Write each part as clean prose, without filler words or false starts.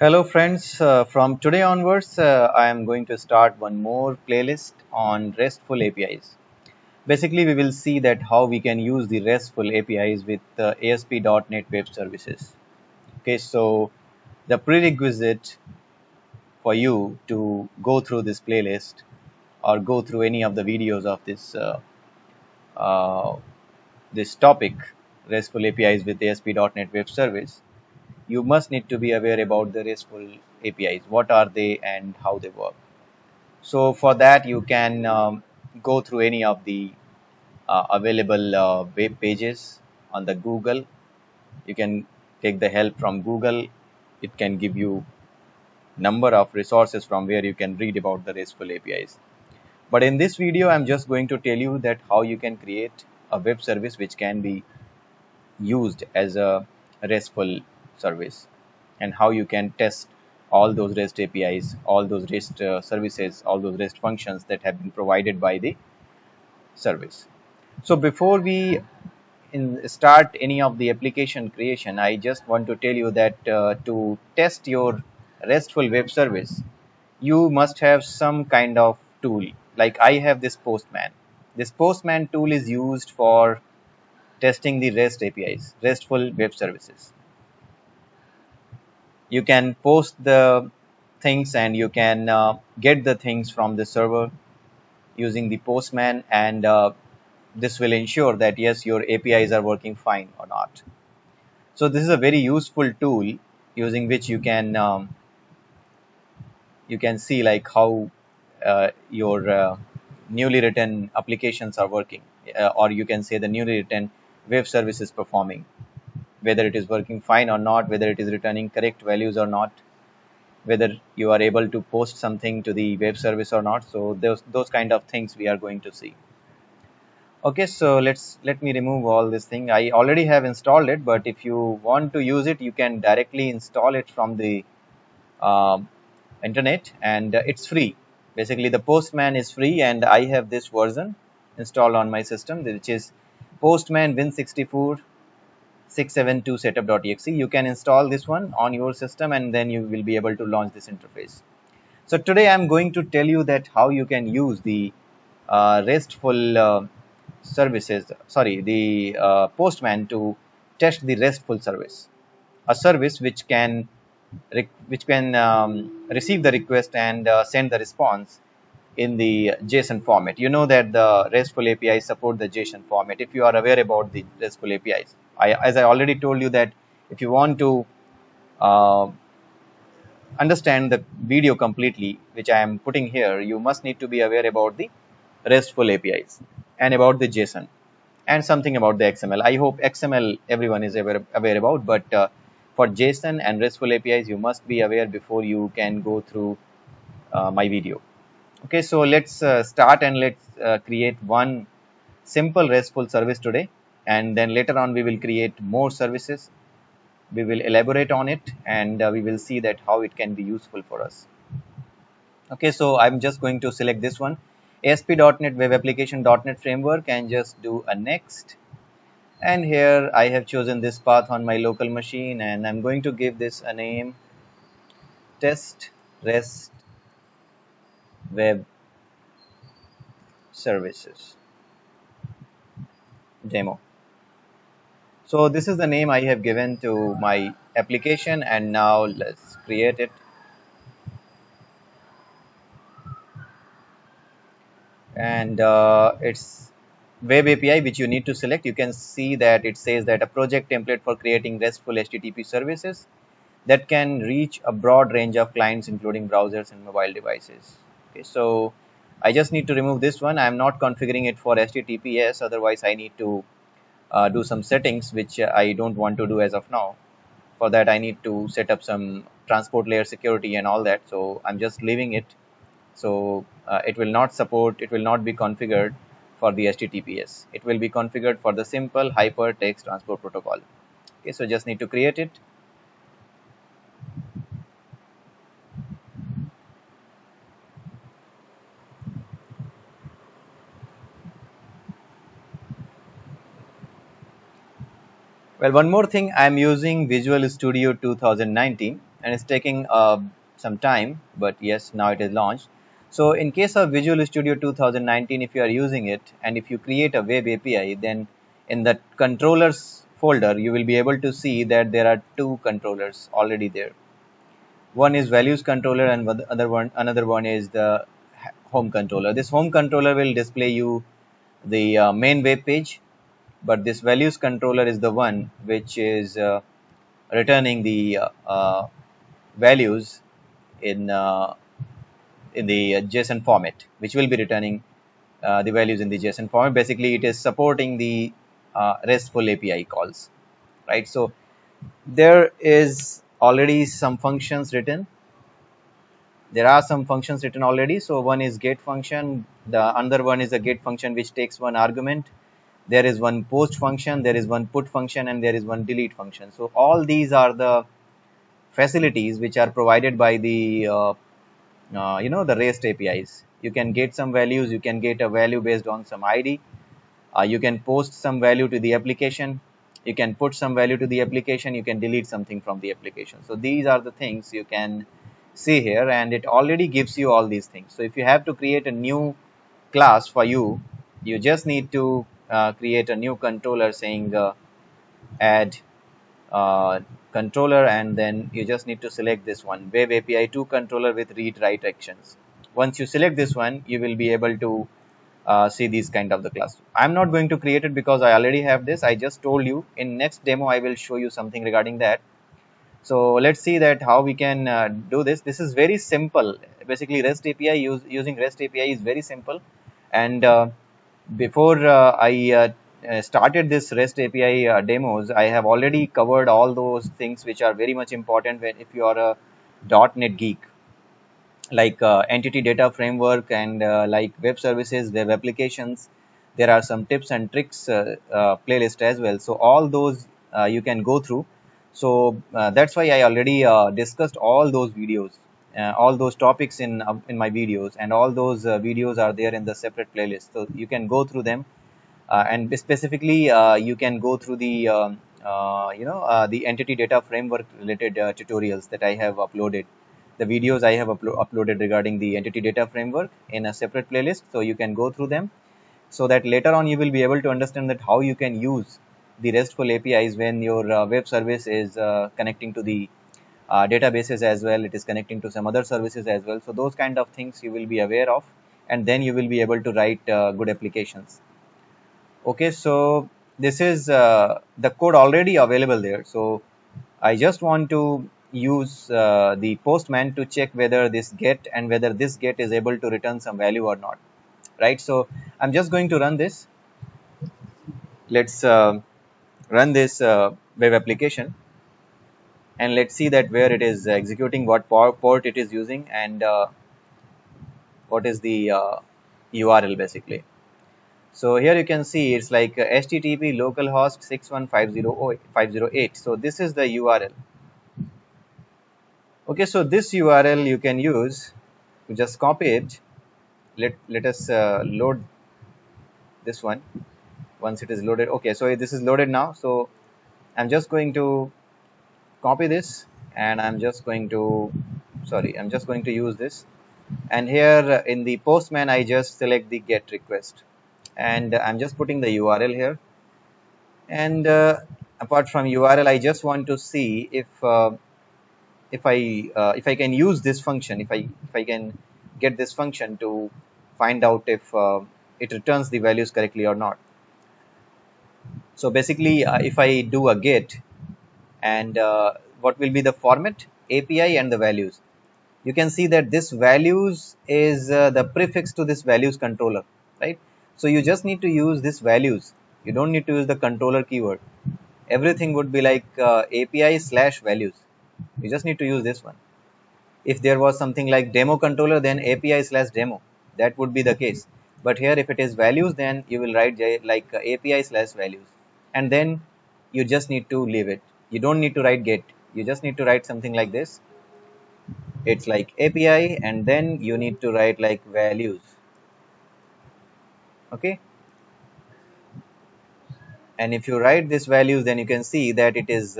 Hello friends, from today onwards I am going to start one more playlist on RESTful APIs. Basically we will see that how we can use the RESTful APIs with ASP.NET Web Services. Okay, so the prerequisite for you to go through this playlist or go through any of the videos of uh, this topic, RESTful APIs with ASP.NET Web Service, you must need to be aware about the RESTful APIs. What are they and how they work? So for that, you can go through any of the available web pages on the Google. You can take the help from Google. It can give you number of resources from where you can read about the RESTful APIs. But in this video, I'm just going to tell you that how you can create a web service which can be used as a RESTful service, and how you can test all those REST APIs, all those REST services, all those REST functions that have been provided by the service. So before we start any of the application creation, I just want to tell you that to test your RESTful web service, you must have some kind of tool. Like I have this Postman. This Postman tool is used for testing the REST APIs, RESTful web services. You can post the things and you can get the things from the server using the Postman, and this will ensure that yes, your APIs are working fine or not. So this is a very useful tool using which you can see like how your newly written applications are working, or you can say the newly written web service is performing, whether it is working fine or not, whether it is returning correct values or not, whether you are able to post something to the web service or not. So those kind of things we are going to see. Okay, so let me remove all this thing. I already have installed it, but if you want to use it, you can directly install it from the um, internet, and it's free. Basically the Postman is free, and I have this version installed on my system, which is Postman Win64 672 setup.exe. You can install this one on your system, and then you will be able to launch this interface. So today I'm going to tell you that how you can use the RESTful the Postman to test the RESTful service, a service which can receive the request and send the response in the JSON format. You know that the RESTful APIs support the JSON format. If you are aware about the RESTful APIs, as I already told you that if you want to uh, understand the video completely, which I am putting here, you must need to be aware about the RESTful APIs and about the JSON and something about the XML. I hope XML everyone is aware about, but for JSON and RESTful APIs, you must be aware before you can go through my video. Okay, so let's start, and let's create one simple RESTful service today, and then later on we will create more services. We will elaborate on it, and we will see that how it can be useful for us. Okay, so I'm just going to select this one, ASP.NET Web Application.NET Framework, and just do a next. And here I have chosen this path on my local machine, and I'm going to give this a name, test REST web services demo. So this is the name I have given to my application, and now let's create it. And it's web API which you need to select. You can see that it says that a project template for creating RESTful HTTP services that can reach a broad range of clients including browsers and mobile devices. Okay, so I just need to remove this one. I'm not configuring it for HTTPS, otherwise I need to do some settings which I don't want to do as of now. For that I need to set up some transport layer security and all that, so I'm just leaving it. So it will not support, it will not be configured for the HTTPS. It will be configured for the simple hypertext transport protocol. Okay, so just need to create it. Well, one more thing, I'm using Visual Studio 2019. and it's taking some time, but yes, now it is launched. So in case of Visual Studio 2019, if you are using it and if you create a web API, then in the controllers folder you will be able to see that there are two controllers already there. One is values controller and another one is the home controller. This home controller will display you the main web page, but this values controller is the one which is returning the values in the JSON format, which will be returning the values in the JSON format. Basically, it is supporting the RESTful API calls, right? So there is already some functions written. There are some functions written already. So one is get function. The another one is a get function which takes one argument. There is one post function. There is one put function, and there is one delete function. So all these are the facilities which are provided by the the REST APIs. You can get some values. You can get a value based on some ID. You can post some value to the application. You can put some value to the application. You can delete something from the application. So these are the things you can see here, and it already gives you all these things. So if you have to create a new class for you, you just need to create a new controller saying add controller, and then you just need to select this one, web API 2 controller with read write actions. Once you select this one, you will be able to see these kind of the class. I'm not going to create it because I already have this. I just told you in next demo I will show you something regarding that. So let's see that how we can do this. This is very simple. Basically REST API using REST API is very simple, and before I started this REST API demos, I have already covered all those things which are very much important when if you are a .NET geek, like entity data framework and like web services, web applications. There are some tips and tricks playlist as well. So all those you can go through. So that's why I already discussed all those videos, all those topics in my videos, and all those videos are there in the separate playlist. So you can go through them, and specifically you can go through the the entity data framework related tutorials that I have uploaded. The videos I have uploaded regarding the entity data framework in a separate playlist, so you can go through them, so that later on you will be able to understand that how you can use the RESTful APIs when your web service is connecting to the databases as well. It is connecting to some other services as well. So those kind of things you will be aware of, and then you will be able to write good applications. Okay, so this is the code already available there. So I just want to use the postman to check whether this get and whether this get is able to return some value or not, right? So I'm just going to run this. Let's run this web application, and let's see that where it is executing, what port it is using, and what is the URL basically. So here you can see it's like HTTP localhost 61508. So this is the URL. Okay, so this URL you can use to just copy it. Let us load this one once it is loaded. Okay, so this is loaded now. So I'm just going to copy this, and I'm just going to use this. And here in the postman, I just select the get request, and I'm just putting the URL here. And apart from URL, I just want to see if I can use this function, if I can get this function to find out if it returns the values correctly or not. So basically, if I do a get, and what will be the format, API and the values, you can see that this values is the prefix to this values controller, right? So you just need to use this values. You don't need to use the controller keyword. Everything would be like API slash values. You just need to use this one. If there was something like demo controller, then API slash demo, that would be the case. But here if it is values, then you will write like API slash values, and then you just need to leave it. You don't need to write get. You just need to write something like this. It's like API, and then you need to write like values. Okay, and if you write this values, then you can see that it is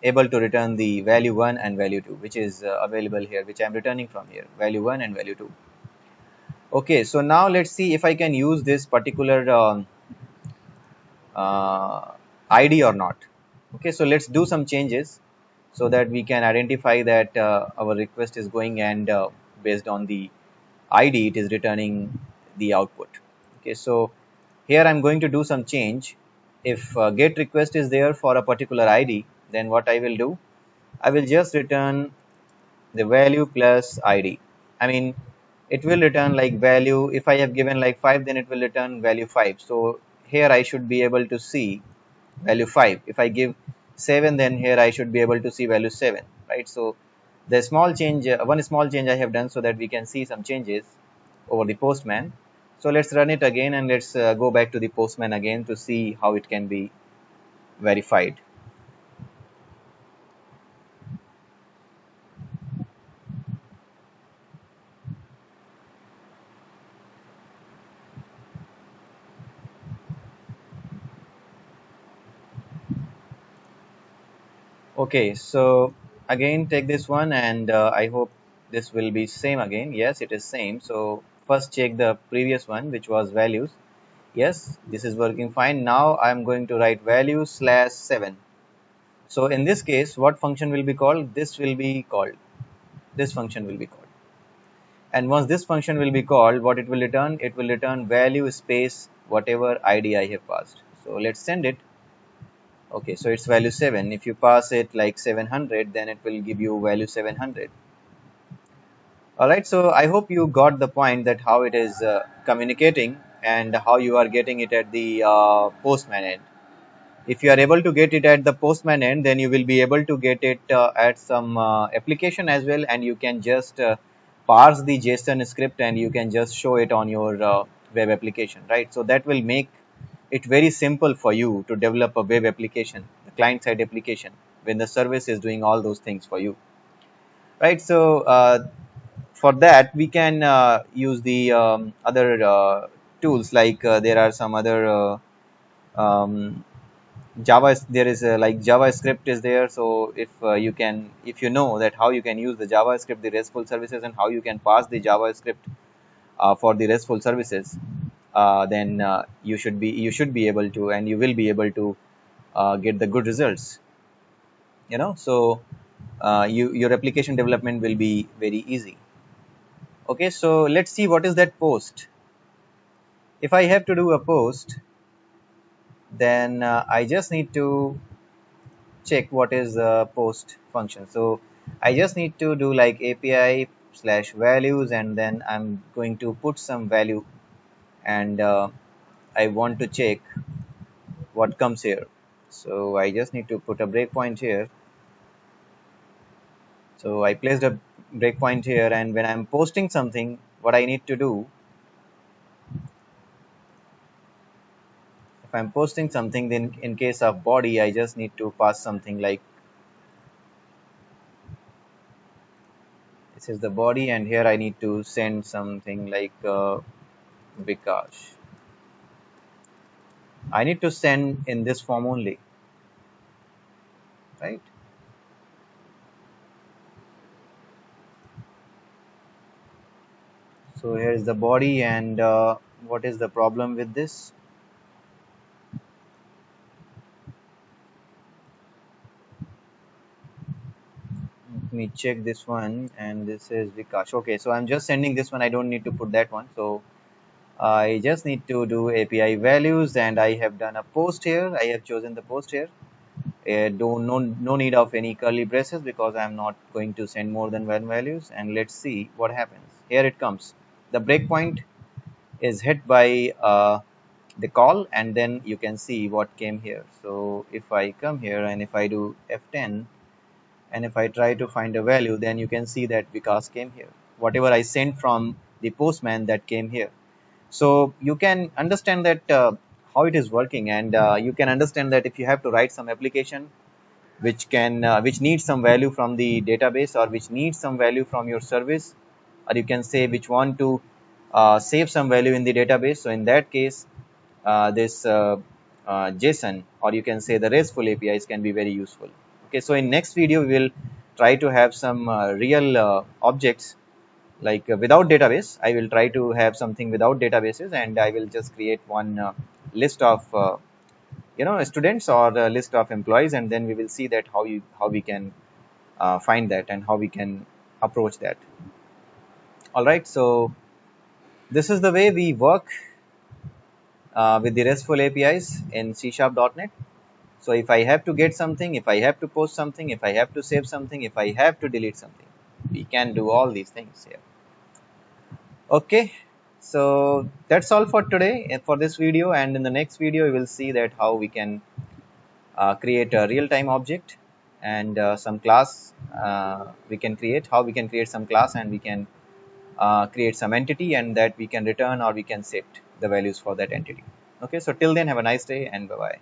able to return the value 1 and value 2, which is available here, which I am returning from here, value 1 and value 2. Okay, so now let's see if I can use this particular uh, ID or not. Okay, so let's do some changes so that we can identify that our request is going, and based on the ID it is returning the output. Okay, so here I'm going to do some change. If get request is there for a particular ID, then what I will do, I will just return the value plus ID. I mean, it will return like value. If I have given like 5, then it will return value 5. So here I should be able to see value 5. If I give 7, then here I should be able to see value 7, right? So the small change, one small change I have done so that we can see some changes over the Postman. So let's run it again, and let's go back to the Postman again to see how it can be verified. Okay, so again take this one, and I hope this will be same again. Yes, it is same. So first check the previous one, which was values. Yes, this is working fine. Now I'm going to write value slash 7. So in this case, what function will be called? This will be called. This function will be called. And once this function will be called, what it will return? It will return value space whatever ID I have passed. So let's send it. Okay, so it's value 7. If you pass it like 700, then it will give you value 700. Alright, so I hope you got the point that how it is communicating and how you are getting it at the Postman end. If you are able to get it at the Postman end, then you will be able to get it at some application as well, and you can just parse the JSON script and you can just show it on your web application, right? So that will make it very simple for you to develop a web application, a client-side application, when the service is doing all those things for you, right? So for that, we can use the other tools, like there are some other Java. There is like JavaScript is there. So if you can, if you know that how you can use the JavaScript, the RESTful services, and how you can pass the JavaScript for the RESTful services, then you should be able to, and you will be able to get the good results. So your application development will be very easy. Okay, so let's see what is that post. If I have to do a post, then I just need to check what is the post function. So I just need to do like API slash values, and then I'm going to put some value, and I want to check what comes here. So I just need to put a breakpoint here. So I placed a breakpoint here, and when I'm posting something, what I need to do, if I'm posting something, then in case of body, I just need to pass something like, this is the body, and here I need to send something like Vikash. I need to send in this form only, right? So here is the body, and what is the problem with this? Let me check this one, and this is Vikash. Okay, so I'm just sending this one. I don't need to put that one. So I just need to do API values, and I have done a post here. I have chosen the post here. No need of any curly braces, because I'm not going to send more than one values. And let's see what happens. Here it comes. The breakpoint is hit by the call, and then you can see what came here. So if I come here and if I do F10, and if I try to find a value, then you can see that Vikas came here. Whatever I sent from the postman, that came here. So you can understand that how it is working, and you can understand that if you have to write some application which needs some value from the database, or which needs some value from your service, or you can say which want to save some value in the database. So in that case, this JSON, or you can say the RESTful APIs, can be very useful. Okay, so in next video we will try to have some real objects like without database. I will try to have something without databases, and I will just create one list of students or a list of employees, and then we will see that how we can find that and how we can approach that. All right, so this is the way we work with the RESTful APIs in C#. So if I have to get something, if I have to post something, if I have to save something, if I have to delete something, we can do all these things here. Okay, so that's all for today for this video, and in the next video we will see that how we can create a real-time object and some class we can create, how we can create some class, and we can create some entity, and that we can return or we can set the values for that entity. Okay, so till then, have a nice day and bye bye.